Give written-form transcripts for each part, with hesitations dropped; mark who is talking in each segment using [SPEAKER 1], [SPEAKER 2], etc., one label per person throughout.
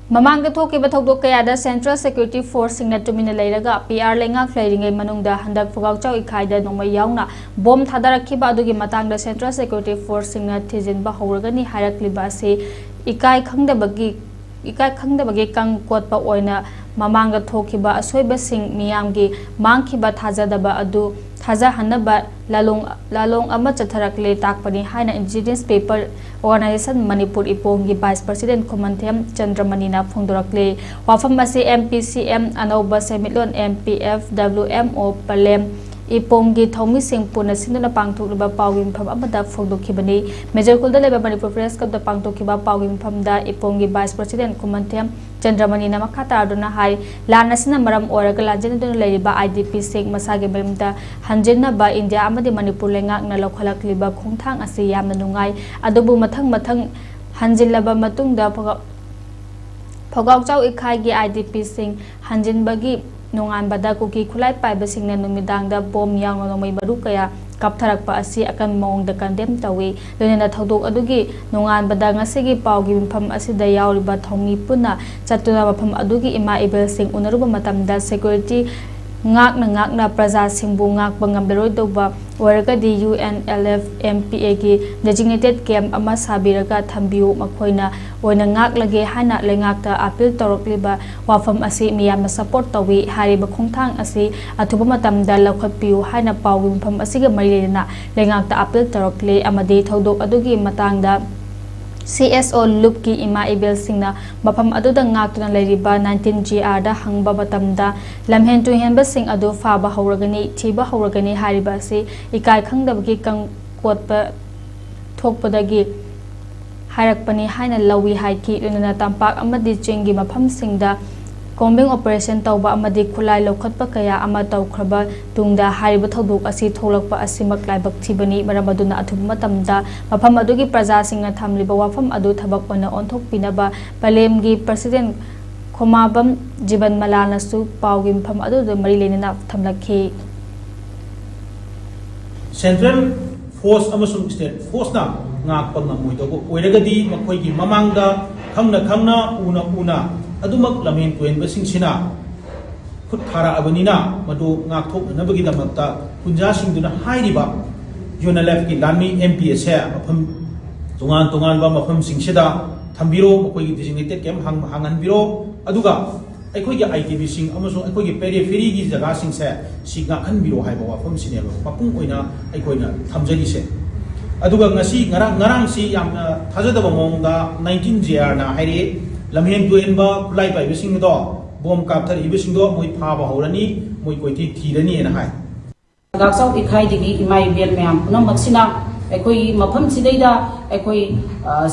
[SPEAKER 1] Mamang thokiba thokdok kayada Central Security Force singna tumina leiraga PR lengak leiringai manungda handak phogawchau ikhaida nongmai yauna bom thadarakhiba adugi matangda Central Security Force singna thijinba hawragani hairakliba ase ikai khangdabagi kang kotpa oina mamanga thokiba asoiba sing miyamgi mangkhiba thajadaba adu Haza Hanaba Lalong ama chatharakle takpani haina Indigenous Paper Organization Manipur IPOM gi Vice President Commandant Chandramanina phongdorakli wafam ase MPCM anauba semitlon MPF WMO Palem IPOM gi thomi sing puna sinduna pangthokliba pawim pham amada phongdokhibani Major Kulda leba Manipur Press Club da pangthokhiba pawim phamda IPOM gi Vice President Commandant Chandramanina makhata aduna hai lanasina maram oraga lanjena leiriba IDP sing masage memda hanjena ba India amadi Manipur lengak na lokhalakliba khongthang ase yamna nungai adubu mathang hanjilaba matungda phogawchau ikhai gi IDP sing hanjinbagi nungan bada kuki khulai paiba singna numidangda bom yang nomai maru kaya kaptharakpa asi akan mong da condemn tawi lenena thodok adugi nungan bada ngasigi pawgi mpham asida yawriba thomi puna chatuna mpham adugi ima ibel sing unaruba matamda security ngakna praja singbu ngak bangamdaroi doba waragadi UNLF MPA gi designated camp ama sabiraga thambiu makhoina oina ngak lage hana lengakta appeal torokliba wafam asi miyamna support tawi hariba khongthang asi athuba matamda lakhotpiu hana pawim pham asiga marilena lengakta appeal torokle amadi thodok adugi matangda CSO Loop ki ima ibel singna mapam aduda ngaktuna leiriba 19 GR da hangba batamda lamhen tu henba sing adu faba hawragani thiba hawragani hariba se ikai khangdabagi kang kotpa thokpadagi harakpani haina lawi haiki lunana tampak amadi chengi mapam singda combing operation tauba amadi khulai lokhatpa kaya ama taukraba tungda hariba thodok asi tholakpa asimak laibak thibani maramaduna athuba matamda mafam adugi praja singna thamliba wafam adu thabak ona onthok pinaba palemgi president khomabam jiban malana su pawgi mfam adu mari lenina thamlakhi
[SPEAKER 2] Central Force amasung State Force na ngakpa ngamoi dogo oiragadi makhoigi mamangda khangna una adumak lamin tuen basing sina khut thara abanina madu ngak thok nabagi damakta punja singduna hairiba UNLF ki lami MPS he mafam tongan ba mafam singsida thambiro makoi designated camp hangan biro aduga aikoi gi ITV sing amasung aikoi gi periphery gi jaga sing se singa han biro haiba wafam sineba mapung oina aikoina thamjagi se aduga ngasi ngarang si yamna thajadaba mongda 19 GR na hairi lamhen tuenba kulai pai bising do bom kapthar ibising do moi phaba horani moi koiti thirani na hai
[SPEAKER 3] gaksau ikhai digi imai bian myam puna maksina ekoi mafam sidaida ekoi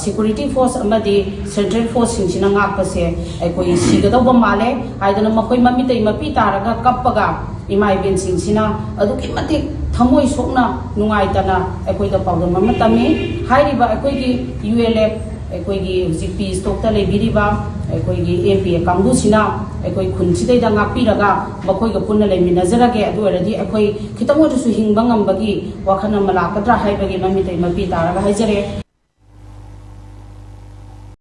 [SPEAKER 3] security force amadi central force singina ngakpase ekoi sigadaw male haidana makoi mamitei mapi taraga kappaga imai bian singsina aduki mati thamoi sokna nungai tana ekoi da pawdon mamatami hairiba ekoi gi ULF ekoi gi peace talk ta lebiriba ekoi gi MP kangdu sina ekoi khunchidai da ngapiraga bakoi ga punna leminazarage adu aradi ekoi khitamodu su hingbangam bagi wakhana malakatra haibagi mamitai mapi taraga haijare